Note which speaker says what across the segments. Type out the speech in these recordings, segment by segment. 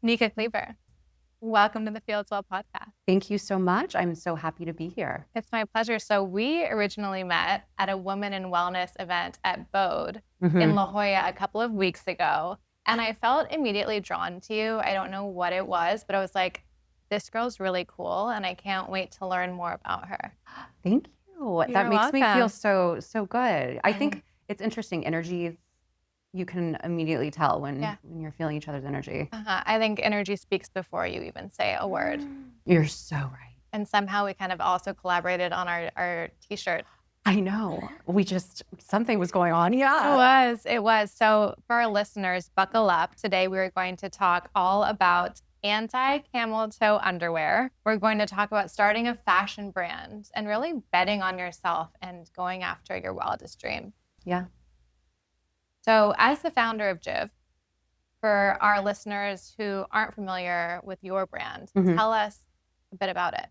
Speaker 1: Nika Cleaver. Welcome to the Fieldswell Podcast.
Speaker 2: Thank you so much. I'm so happy to be here.
Speaker 1: It's my pleasure. So we originally met at a women in wellness event at Bode in La Jolla a couple of weeks ago. And I felt immediately drawn to you. I don't know what it was, but I was like, this girl's really cool. And I can't wait to learn more about her.
Speaker 2: Thank you. That makes me feel so good. I think it's interesting. Energy, you can immediately tell when you're feeling each other's energy.
Speaker 1: I think energy speaks before you even say a word.
Speaker 2: You're so right.
Speaker 1: And somehow we kind of also collaborated on our t-shirt.
Speaker 2: I know. Something was going on. Yeah.
Speaker 1: It was. So for our listeners, buckle up. Today we are going to talk all about anti-camel toe underwear. We're going to talk about starting a fashion brand and really betting on yourself and going after your wildest dream.
Speaker 2: Yeah.
Speaker 1: So as the founder of Jiv, for our listeners who aren't familiar with your brand, tell us a bit about it.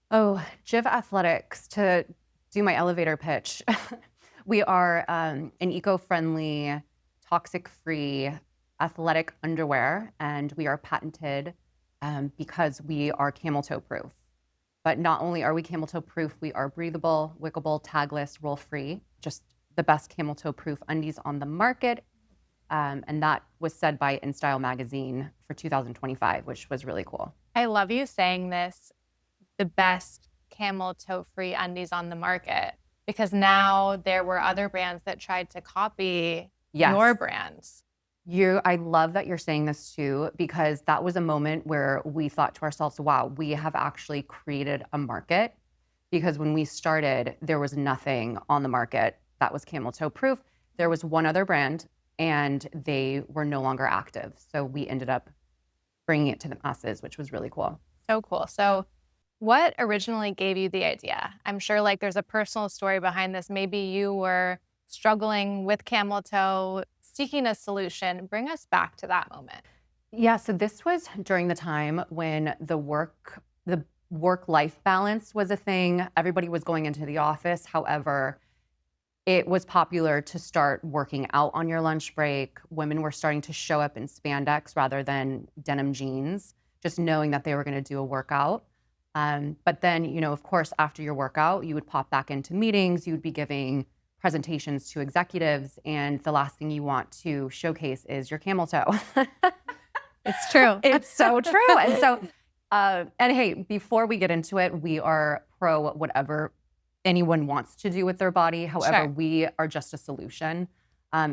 Speaker 2: Oh, Jiv Athletics, to do my elevator pitch. We are an eco-friendly, toxic-free athletic underwear, and we are patented because we are camel toe proof. But not only are we camel toe proof, we are breathable, wickable, tagless, roll-free, just the best camel toe proof undies on the market. And that was said by InStyle magazine for 2025, which was really cool.
Speaker 1: I love you saying this, the best camel toe free undies on the market, because now there were other brands that tried to copy your brands.
Speaker 2: I love that you're saying this too, because that was a moment where we thought to ourselves, wow, we have actually created a market. Because when we started, there was nothing on the market that was camel toe proof. There was one other brand and they were no longer active. So we ended up bringing it to the masses, which was really cool.
Speaker 1: So cool. So what originally gave you the idea? I'm sure like there's a personal story behind this. Maybe you were struggling with camel toe, seeking a solution. Bring us back to that moment.
Speaker 2: Yeah, so this was during the time when the work-life balance was a thing. Everybody was going into the office. However, it was popular to start working out on your lunch break. Women were starting to show up in spandex rather than denim jeans, just knowing that they were going to do a workout. But then, of course, after your workout, you would pop back into meetings. You would be giving presentations to executives. And the last thing you want to showcase is your camel toe.
Speaker 1: It's true.
Speaker 2: It's so true. And so, and hey, before we get into it, we are pro whatever anyone wants to do with their body. However, we are just a solution.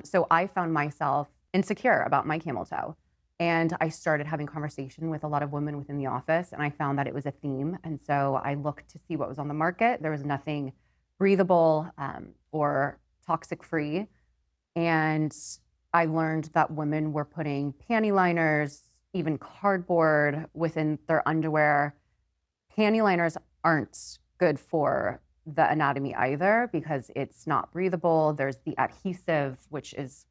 Speaker 2: So I found myself insecure about my camel toe. And I started having conversation with a lot of women within the office, and I found that it was a theme. And so I looked to see what was on the market. There was nothing breathable or toxic-free. And I learned that women were putting panty liners, even cardboard within their underwear. Panty liners aren't good for the anatomy either because it's not breathable. There's the adhesive, which is,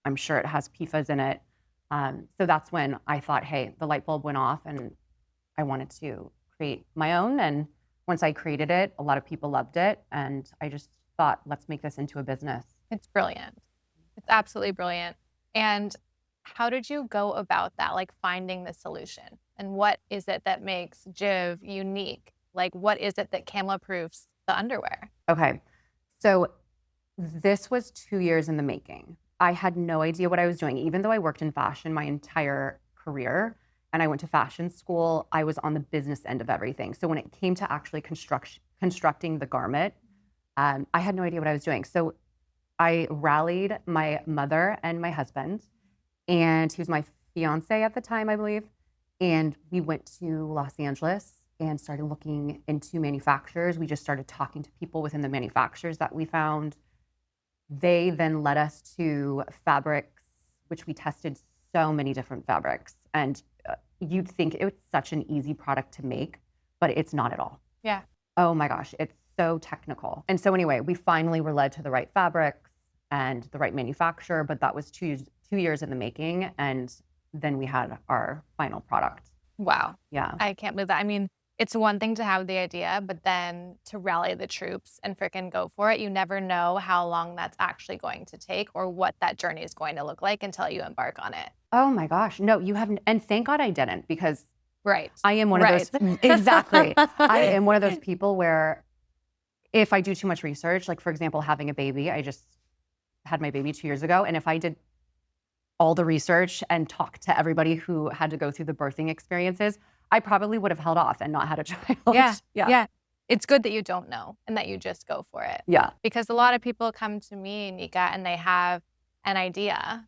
Speaker 2: I'm sure it has PFAS in it. So that's when I thought, hey, the light bulb went off and I wanted to create my own. And once I created it, a lot of people loved it. And I just thought, let's make this into a business.
Speaker 1: It's brilliant. It's absolutely brilliant. And how did you go about that? Like finding the solution, and what is it that makes Jiv unique? Like, what is it that camel proofs the underwear?
Speaker 2: Okay. So this was 2 years in the making. I had no idea what I was doing. Even though I worked in fashion my entire career and I went to fashion school, I was on the business end of everything. So when it came to actually constructing the garment, I had no idea what I was doing. So I rallied my mother and my husband, and he was my fiance at the time, I believe. And we went to Los Angeles and started looking into manufacturers. We just started talking to people within the manufacturers that we found. They then led us to fabrics, which we tested so many different fabrics. And you'd think it was such an easy product to make, but it's not at all.
Speaker 1: Yeah.
Speaker 2: Oh my gosh, it's so technical. And so anyway, we finally were led to the right fabrics and the right manufacturer, but that was two years in the making. And then we had our final product.
Speaker 1: Wow.
Speaker 2: Yeah.
Speaker 1: I can't believe that. I mean, it's one thing to have the idea, but then to rally the troops and freaking go for it. You never know how long that's actually going to take or what that journey is going to look like until you embark on it.
Speaker 2: Oh my gosh. No, you haven't. And thank God I didn't, because
Speaker 1: Right.
Speaker 2: I am one of those. Exactly. I am one of those people where if I do too much research, like for example, having a baby, I just had my baby 2 years ago. And if I did all the research and talked to everybody who had to go through the birthing experiences, I probably would have held off and not had a child.
Speaker 1: Yeah. It's good that you don't know and that you just go for it.
Speaker 2: Yeah.
Speaker 1: Because a lot of people come to me, Nika, and they have an idea,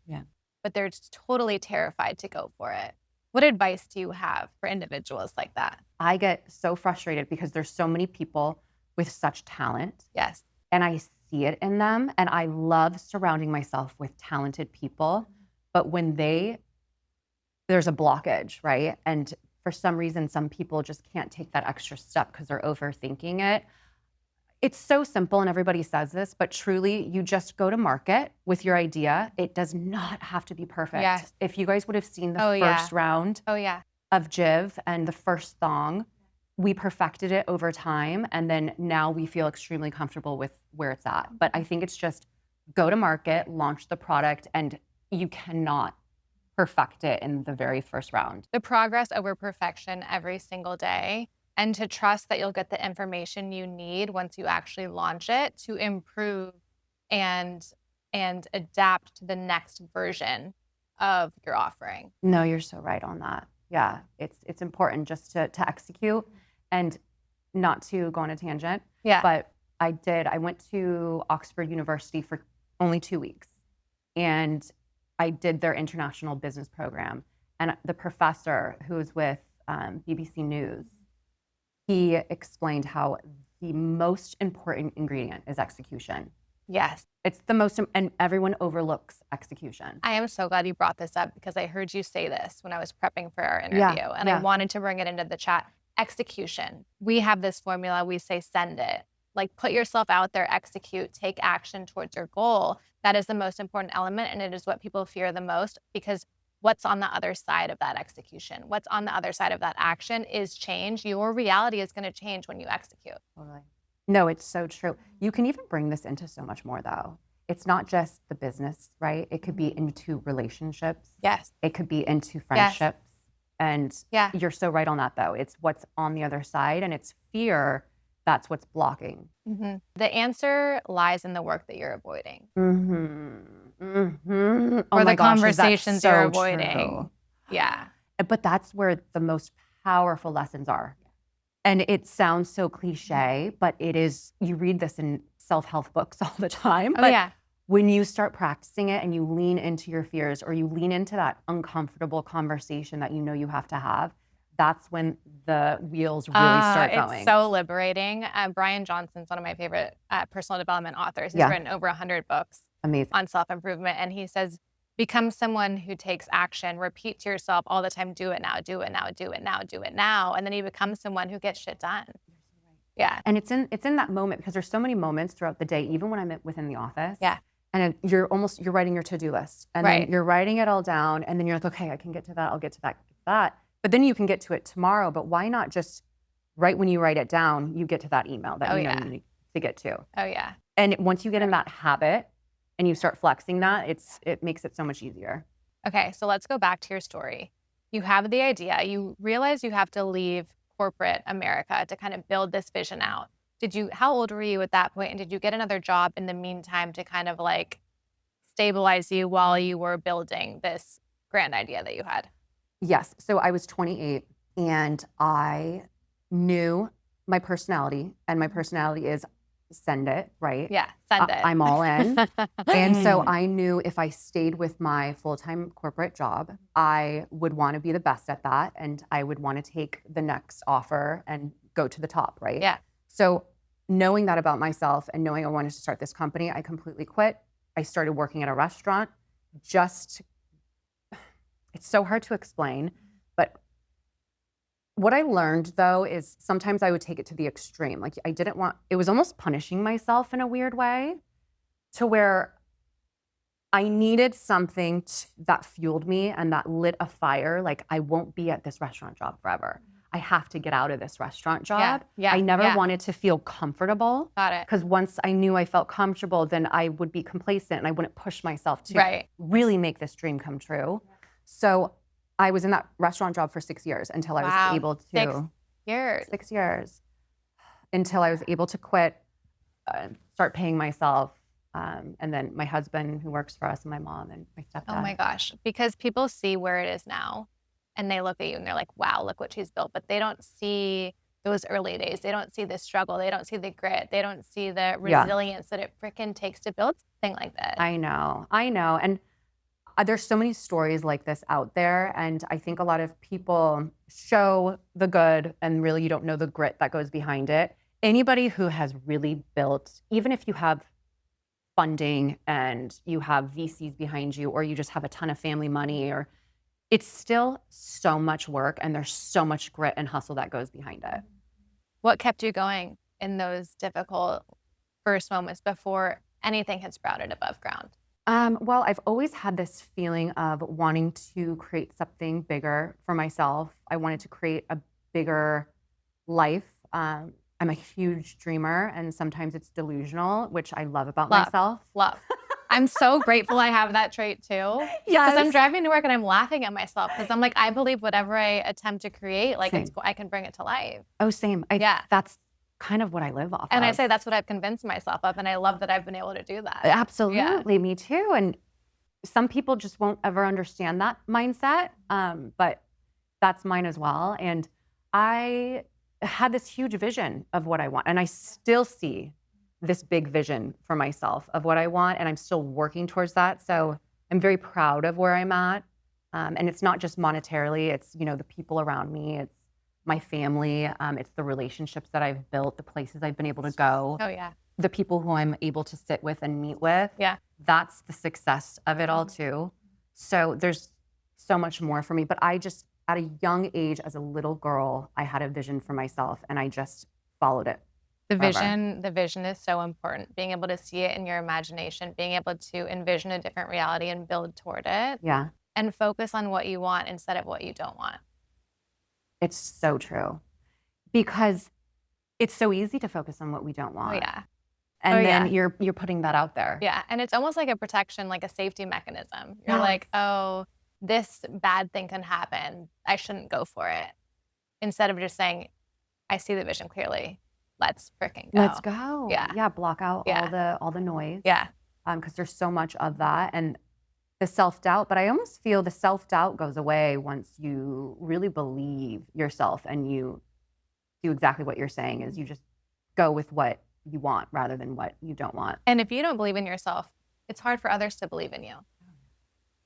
Speaker 1: but they're just totally terrified to go for it. What advice do you have for individuals like that?
Speaker 2: I get so frustrated because there's so many people with such talent.
Speaker 1: Yes.
Speaker 2: And I see it in them. And I love surrounding myself with talented people. But when there's a blockage, right? And for some reason, some people just can't take that extra step because they're overthinking it. It's so simple, and everybody says this, but truly, you just go to market with your idea. It does not have to be perfect.
Speaker 1: Yes.
Speaker 2: If you guys would have seen the first round of Jiv and the first thong, we perfected it over time, and then now we feel extremely comfortable with where it's at. But I think it's just go to market, launch the product, and you cannot perfect it in the very first round.
Speaker 1: The progress over perfection every single day, and to trust that you'll get the information you need once you actually launch it to improve and adapt to the next version of your offering.
Speaker 2: No, you're so right on that. Yeah, it's important just to execute and not to go on a tangent.
Speaker 1: Yeah.
Speaker 2: But I went to Oxford University for only 2 weeks, and I did their international business program. And the professor who was with BBC News, he explained how the most important ingredient is execution.
Speaker 1: Yes.
Speaker 2: It's the most, and everyone overlooks execution.
Speaker 1: I am so glad you brought this up because I heard you say this when I was prepping for our interview, and I wanted to bring it into the chat. Execution. We have this formula. We say, send it. Like, put yourself out there, execute, take action towards your goal. That is the most important element, and it is what people fear the most, because what's on the other side of that execution? What's on the other side of that action is change. Your reality is going to change when you execute.
Speaker 2: Totally. No, it's so true. You can even bring this into so much more, though. It's not just the business, right? It could be into relationships.
Speaker 1: Yes.
Speaker 2: It could be into friendships. Yes. And you're so right on that, though. It's what's on the other side, and it's fear that's what's blocking.
Speaker 1: Mm-hmm. The answer lies in the work that you're avoiding.
Speaker 2: Mm-hmm. Mm-hmm.
Speaker 1: Or the conversations you're avoiding.
Speaker 2: True.
Speaker 1: Yeah.
Speaker 2: But that's where the most powerful lessons are. And it sounds so cliche, but it is. You read this in self-help books all the time. But when you start practicing it and you lean into your fears, or you lean into that uncomfortable conversation that you know you have to have, that's when the wheels really start going.
Speaker 1: It's so liberating. Brian Johnson's one of my favorite personal development authors. He's written over 100 books on self-improvement. And he says, become someone who takes action. Repeat to yourself all the time, do it now, do it now, do it now, do it now. And then you become someone who gets shit done. Yeah.
Speaker 2: And it's in that moment, because there's so many moments throughout the day, even when I'm within the office.
Speaker 1: Yeah.
Speaker 2: And you're writing your to-do list. And then you're writing it all down. And then you're like, okay, I can get to that. I'll get to that, get to that. But then you can get to it tomorrow. But why not just right when you write it down, you get to that email that you know you need to get to.
Speaker 1: Oh, yeah.
Speaker 2: And once you get in that habit and you start flexing that, it makes it so much easier.
Speaker 1: Okay, so let's go back to your story. You have the idea. You realize you have to leave corporate America to kind of build this vision out. How old were you at that point? And did you get another job in the meantime to kind of like stabilize you while you were building this grand idea that you had?
Speaker 2: Yes. So I was 28 and I knew my personality, and my personality is send it, right?
Speaker 1: Yeah, send it.
Speaker 2: I'm all in. And so I knew if I stayed with my full-time corporate job, I would want to be the best at that, and I would want to take the next offer and go to the top, right?
Speaker 1: Yeah.
Speaker 2: So knowing that about myself and knowing I wanted to start this company, I completely quit. I started working at a restaurant. It's so hard to explain, but what I learned, though, is sometimes I would take it to the extreme. Like, it was almost punishing myself in a weird way, to where I needed something that fueled me and that lit a fire. Like, I won't be at this restaurant job forever. I have to get out of this restaurant job.
Speaker 1: Yeah.
Speaker 2: I never wanted to feel comfortable.
Speaker 1: Got it.
Speaker 2: Because once I knew I felt comfortable, then I would be complacent and I wouldn't push myself to really make this dream come true. So I was in that restaurant job for 6 years until I was able to.
Speaker 1: 6 years.
Speaker 2: 6 years. Until I was able to quit, start paying myself. And then my husband who works for us and my mom and my stepdad.
Speaker 1: Oh my gosh. Because people see where it is now and they look at you and they're like, wow, look what she's built. But they don't see those early days. They don't see the struggle. They don't see the grit. They don't see the resilience that it freaking takes to build something like that.
Speaker 2: I know. And there's so many stories like this out there. And I think a lot of people show the good and really you don't know the grit that goes behind it. Anybody who has really built, even if you have funding and you have VCs behind you, or you just have a ton of family money, or it's still so much work and there's so much grit and hustle that goes behind it.
Speaker 1: What kept you going in those difficult first moments before anything had sprouted above ground?
Speaker 2: Well, I've always had this feeling of wanting to create something bigger for myself. I wanted to create a bigger life. I'm a huge dreamer and sometimes it's delusional, which I love about myself.
Speaker 1: Love. I'm so grateful I have that trait too.
Speaker 2: Yes.
Speaker 1: Because I'm driving to work and I'm laughing at myself because I'm like, I believe whatever I attempt to create, like I can bring it to life.
Speaker 2: Oh, same. That's kind of what I live off
Speaker 1: and
Speaker 2: of.
Speaker 1: I say that's what I've convinced myself of. And I love that I've been able to do that.
Speaker 2: Absolutely. Me too. And some people just won't ever understand that mindset. But that's mine as well. And I had this huge vision of what I want. And I still see this big vision for myself of what I want. And I'm still working towards that. So I'm very proud of where I'm at. And it's not just monetarily, it's, the people around me, it's my family, it's the relationships that I've built, the places I've been able to go.
Speaker 1: Oh yeah.
Speaker 2: The people who I'm able to sit with and meet with.
Speaker 1: Yeah.
Speaker 2: That's the success of it all too. So there's so much more for me, but I just, at a young age, as a little girl, I had a vision for myself and I just followed it.
Speaker 1: The vision is so important. Being able to see it in your imagination, being able to envision a different reality and build toward it.
Speaker 2: Yeah.
Speaker 1: And focus on what you want instead of what you don't want.
Speaker 2: It's so true. Because it's so easy to focus on what we don't want.
Speaker 1: Oh yeah.
Speaker 2: And then you're putting that out there.
Speaker 1: Yeah. And it's almost like a protection, like a safety mechanism. You're like, oh, this bad thing can happen. I shouldn't go for it. Instead of just saying, I see the vision clearly. Let's freaking go.
Speaker 2: Let's go.
Speaker 1: Yeah.
Speaker 2: Yeah. Block out all the noise.
Speaker 1: Yeah.
Speaker 2: Because there's so much of that. And the self-doubt, but I almost feel the self-doubt goes away once you really believe yourself and you do exactly what you're saying is you just go with what you want rather than what you don't want.
Speaker 1: And if you don't believe in yourself, it's hard for others to believe in you.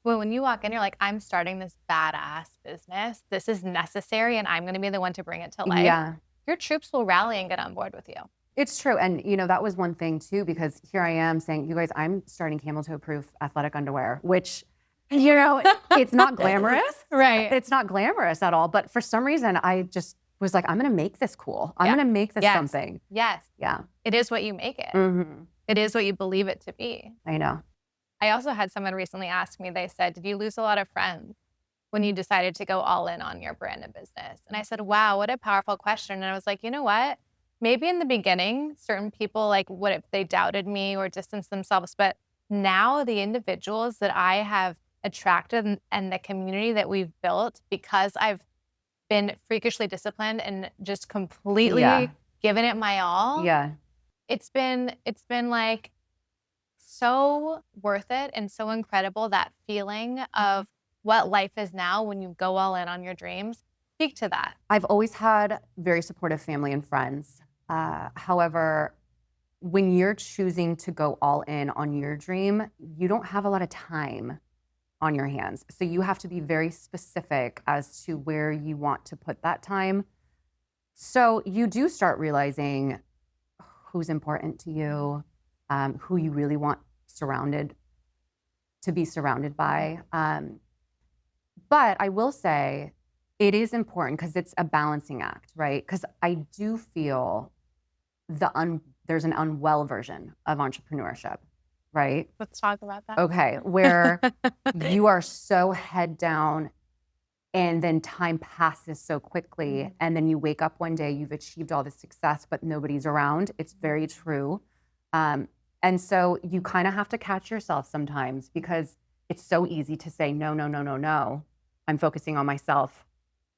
Speaker 1: Well, when you walk in, you're like, I'm starting this badass business. This is necessary and I'm going to be the one to bring it to life.
Speaker 2: Yeah.
Speaker 1: Your troops will rally and get on board with you.
Speaker 2: It's true. And, that was one thing too, because here I am saying, you guys, I'm starting camel toe proof athletic underwear, which, it's not glamorous.
Speaker 1: Right.
Speaker 2: It's not glamorous at all. But for some reason, I just was like, I'm going to make this cool. I'm going to make this something.
Speaker 1: Yes.
Speaker 2: Yeah.
Speaker 1: It is what you make it.
Speaker 2: Mm-hmm.
Speaker 1: It is what you believe it to be.
Speaker 2: I know.
Speaker 1: I also had someone recently ask me, they said, did you lose a lot of friends when you decided to go all in on your brand and business? And I said, wow, what a powerful question. And I was like, you know what? Maybe in the beginning, certain people, like, what if they doubted me or distanced themselves? But now the individuals that I have attracted and the community that we've built, because I've been freakishly disciplined and just completely given it my all.
Speaker 2: Yeah.
Speaker 1: It's been like so worth it and so incredible, that feeling of what life is now when you go all in on your dreams. Speak to that.
Speaker 2: I've always had very supportive family and friends. However, when you're choosing to go all in on your dream, you don't have a lot of time on your hands. So you have to be very specific as to where you want to put that time. So you do start realizing who's important to you, who you really want to be surrounded by. But I will say it is important because it's a balancing act, right? Because I do feel there's an unwell version of entrepreneurship, right?
Speaker 1: Let's talk about that.
Speaker 2: Okay, where you are so head down And then time passes so quickly. And then you wake up one day, you've achieved all this success, but nobody's around. It's very true. And so you kind of have to catch yourself sometimes because it's so easy to say, no, no, no, no, no. I'm focusing on myself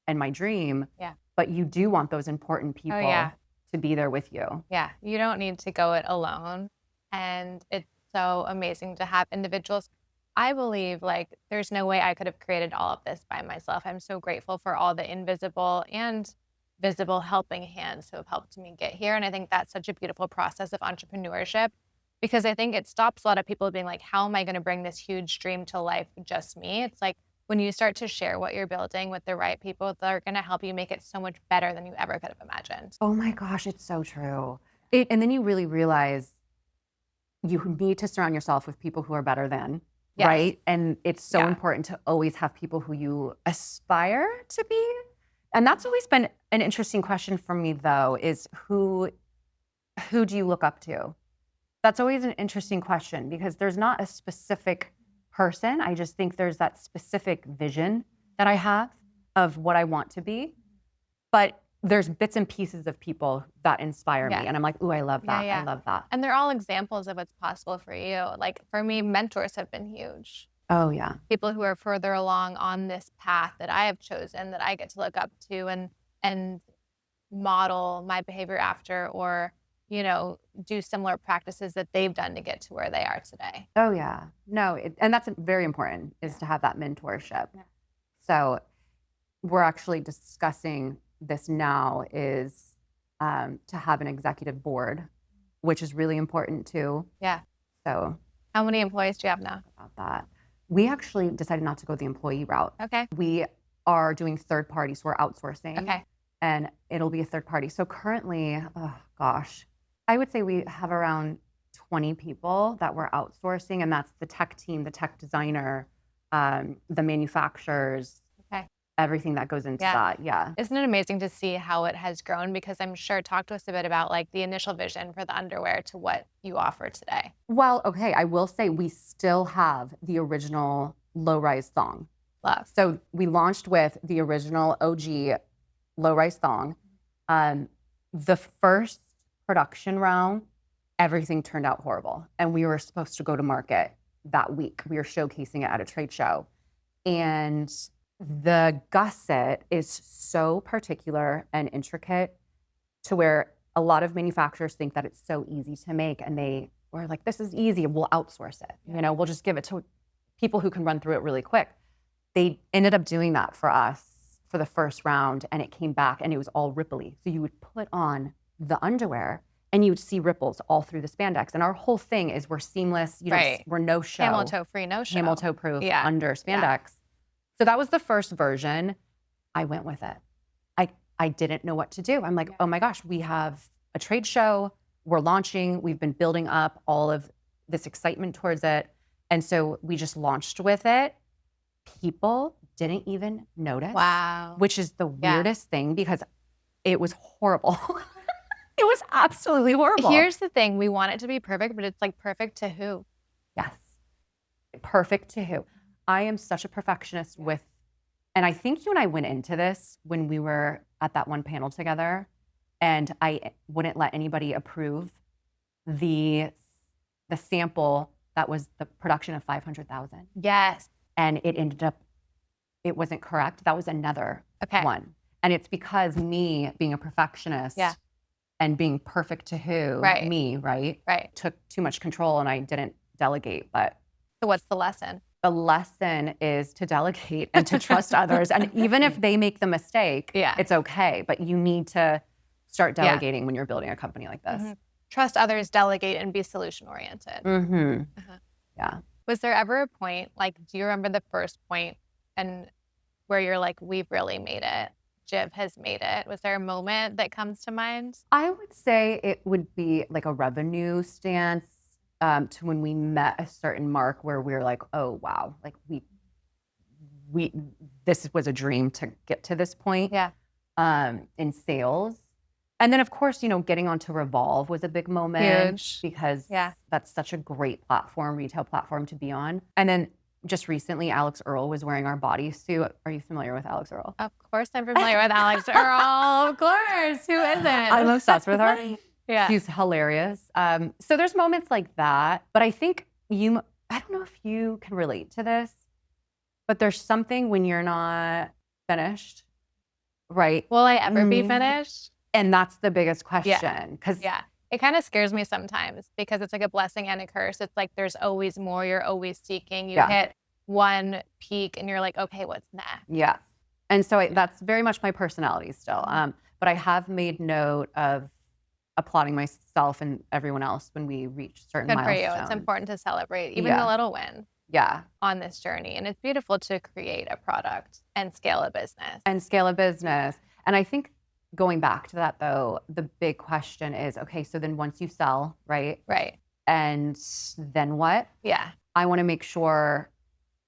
Speaker 2: and my dream.
Speaker 1: Yeah.
Speaker 2: But you do want those important people to be there with you.
Speaker 1: Yeah. You don't need to go it alone. And it's so amazing to have individuals. I believe like there's no way I could have created all of this by myself. I'm so grateful for all the invisible and visible helping hands who have helped me get here. And I think that's such a beautiful process of entrepreneurship because I think it stops a lot of people being like, how am I going to bring this huge dream to life just me? It's like when you start to share what you're building with the right people, they're going to help you make it so much better than you ever could have imagined.
Speaker 2: Oh my gosh, it's so true. And then you really realize you need to surround yourself with people who are better than, right? And it's so important to always have people who you aspire to be. And that's always been an interesting question for me though, is who do you look up to? That's always an interesting question because there's not a specific person. I just think there's that specific vision that I have of what I want to be. But there's bits and pieces of people that inspire me. And I'm like, ooh, I love that. I love that.
Speaker 1: And they're all examples of what's possible for you. Like for me, mentors have been huge.
Speaker 2: Oh yeah.
Speaker 1: People who are further along on this path that I have chosen that I get to look up to and model my behavior after or, you know, do similar practices that they've done to get to where they are today.
Speaker 2: Oh yeah. No, and that's very important is to have that mentorship. So we're actually discussing this now is to have an executive board, which is really important too.
Speaker 1: Yeah.
Speaker 2: So
Speaker 1: how many employees do you have now?
Speaker 2: About that. We actually decided not to go the employee route.
Speaker 1: Okay.
Speaker 2: We are doing third party, so we're outsourcing.
Speaker 1: Okay.
Speaker 2: And it'll be a third party. So currently, oh gosh, I would say we have around 20 people that we're outsourcing, and that's the tech team, the tech designer, the manufacturers, everything that goes into that. Yeah.
Speaker 1: Isn't it amazing to see how it has grown? Because I'm sure, talk to us a bit about like the initial vision for the underwear to what you offer today.
Speaker 2: Well, okay. I will say we still have the original low-rise thong.
Speaker 1: Love.
Speaker 2: So we launched with the original OG low-rise thong. The first production round, everything turned out horrible. And we were supposed to go to market that week. We were showcasing it at a trade show. And the gusset is so particular and intricate to where a lot of manufacturers think that it's so easy to make. And they were like, this is easy, we'll outsource it. You know, we'll just give it to people who can run through it really quick. They ended up doing that for us for the first round and it came back and it was all ripply. So you would put on the underwear and you would see ripples all through the spandex. And our whole thing is we're seamless, you know, we're no show.
Speaker 1: Camel toe free, no show.
Speaker 2: Camel toe proof under spandex. So that was the first version. I went with it. I didn't know what to do. I'm like, oh my gosh, we have a trade show. We're launching. We've been building up all of this excitement towards it. And so we just launched with it. People didn't even notice.
Speaker 1: Wow.
Speaker 2: Which is the weirdest thing because it was horrible. It was absolutely horrible.
Speaker 1: Here's the thing. We want it to be perfect, but it's like perfect to who?
Speaker 2: Yes. Perfect to who? I am such a perfectionist with, and I think you and I went into this when we were at that one panel together, and I wouldn't let anybody approve the sample that was the production of 500,000.
Speaker 1: Yes.
Speaker 2: And it ended up, it wasn't correct. That was another one. And it's because me being a perfectionist and being perfect to who? Me, right? Took too much control and I didn't delegate. But
Speaker 1: so what's the lesson?
Speaker 2: The lesson is to delegate and to trust others. And even if they make the mistake, it's okay. But you need to start delegating when you're building a company like this.
Speaker 1: Mm-hmm. Trust others, delegate, and be solution oriented.
Speaker 2: Mm-hmm. Yeah.
Speaker 1: Was there ever a point, like, do you remember the first point and where you're like, we've really made it? Jiv has made it. Was there a moment that comes to mind?
Speaker 2: I would say it would be like a revenue stance. To when we met a certain mark where we were like, oh wow, like we this was a dream to get to this point. In sales. And then of course, you know, getting onto Revolve was a big moment.
Speaker 1: Huge.
Speaker 2: Because that's such a great platform, retail platform to be on. And then just recently, Alex Earl was wearing our bodysuit. Are you familiar with Alex Earl?
Speaker 1: Of course I'm familiar with Alex Earl. Of course. Who isn't?
Speaker 2: I'm obsessed with her.
Speaker 1: Yeah.
Speaker 2: She's hilarious. So there's moments like that. But I think I don't know if you can relate to this, but there's something when you're not finished, right?
Speaker 1: Will I ever be finished?
Speaker 2: And that's the biggest question.
Speaker 1: Yeah. It kind of scares me sometimes because it's like a blessing and a curse. It's like there's always more. You're always seeking. You hit one peak and you're like, okay, what's next?
Speaker 2: Yeah. And so that's very much my personality still. But I have made note of applauding myself and everyone else when we reach certain milestones.
Speaker 1: Good for you. It's important to celebrate even the little wins.
Speaker 2: Yeah.
Speaker 1: On this journey. And it's beautiful to create a product and scale a business.
Speaker 2: And I think going back to that though, the big question is, okay, so then once you sell, right?
Speaker 1: Right.
Speaker 2: And then what?
Speaker 1: Yeah.
Speaker 2: I want to make sure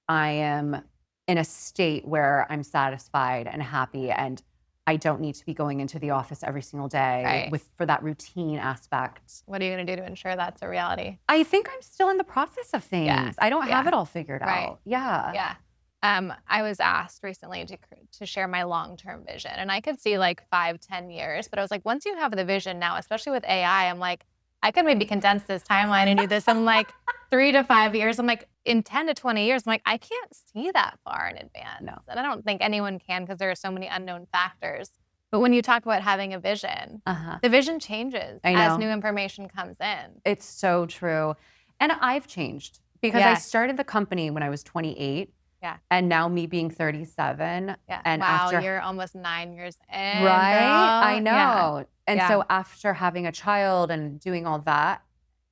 Speaker 2: I am in a state where I'm satisfied and happy and I don't need to be going into the office every single day for that routine aspect.
Speaker 1: What are you going to do to ensure that's a reality?
Speaker 2: I think I'm still in the process of things.
Speaker 1: Yeah.
Speaker 2: I don't have it all figured out. Yeah.
Speaker 1: Yeah. I was asked recently to share my long-term vision, and I could see like 5-10 years, but I was like, once you have the vision now, especially with AI, I'm like, I could maybe condense this timeline and do this in like 3 to 5 years. I'm like, in 10 to 20 years, I'm like, I can't see that far in advance.
Speaker 2: No.
Speaker 1: And I don't think anyone can because there are so many unknown factors. But when you talk about having a vision, the vision changes as new information comes in.
Speaker 2: It's so true. And I've changed because I started the company when I was 28.
Speaker 1: Yeah.
Speaker 2: And now me being 37.
Speaker 1: Yeah.
Speaker 2: And
Speaker 1: wow,
Speaker 2: after,
Speaker 1: you're almost 9 years in.
Speaker 2: Right?
Speaker 1: Girl.
Speaker 2: I know.
Speaker 1: Yeah.
Speaker 2: And so after having a child and doing all that,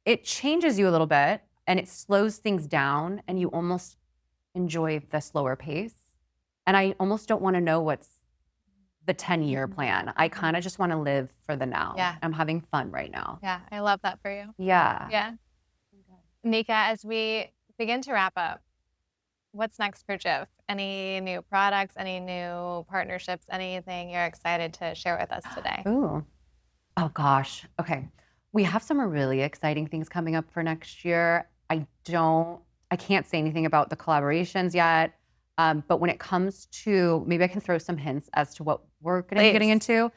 Speaker 2: it changes you a little bit and it slows things down and you almost enjoy the slower pace. And I almost don't want to know what's the 10-year plan. I kind of just want to live for the now.
Speaker 1: Yeah.
Speaker 2: I'm having fun right now.
Speaker 1: Yeah. I love that for you.
Speaker 2: Yeah.
Speaker 1: Yeah. Nika, as we begin to wrap up, what's next for Jiv? Any new products, any new partnerships, anything you're excited to share with us today?
Speaker 2: Ooh. Oh gosh. Okay. We have some really exciting things coming up for next year. I can't say anything about the collaborations yet. But when it comes to, maybe I can throw some hints as to what we're going to be getting into.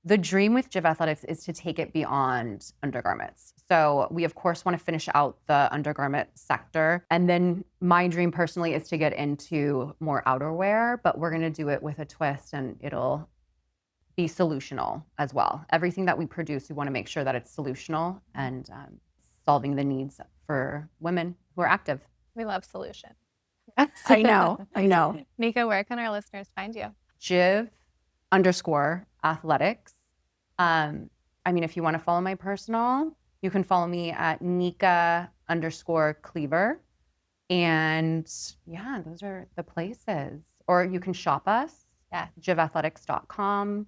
Speaker 2: The dream with Jiv Athletics is to take it beyond undergarments. So we, of course, want to finish out the undergarment sector. And then my dream personally is to get into more outerwear, but we're going to do it with a twist and it'll be solutional as well. Everything that we produce, we want to make sure that it's solutional and solving the needs for women who are active.
Speaker 1: We love solution.
Speaker 2: I know.
Speaker 1: Nika, where can our listeners find you?
Speaker 2: Jiv_athletics. I mean, if you want to follow my personal, you can follow me at Nika_Cleaver. And yeah, those are the places. Or you can shop us at jivathletics.com.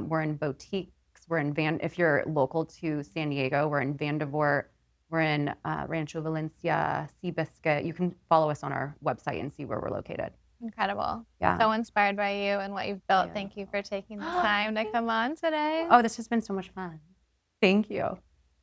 Speaker 2: We're in boutiques. We're in if you're local to San Diego, we're in Vandevort. We're in Rancho Valencia, Seabiscuit. You can follow us on our website and see where we're located.
Speaker 1: Incredible.
Speaker 2: Yeah.
Speaker 1: So inspired by you and what you've built. Thank you for taking the time to come on today.
Speaker 2: Oh, this has been so much fun. Thank you.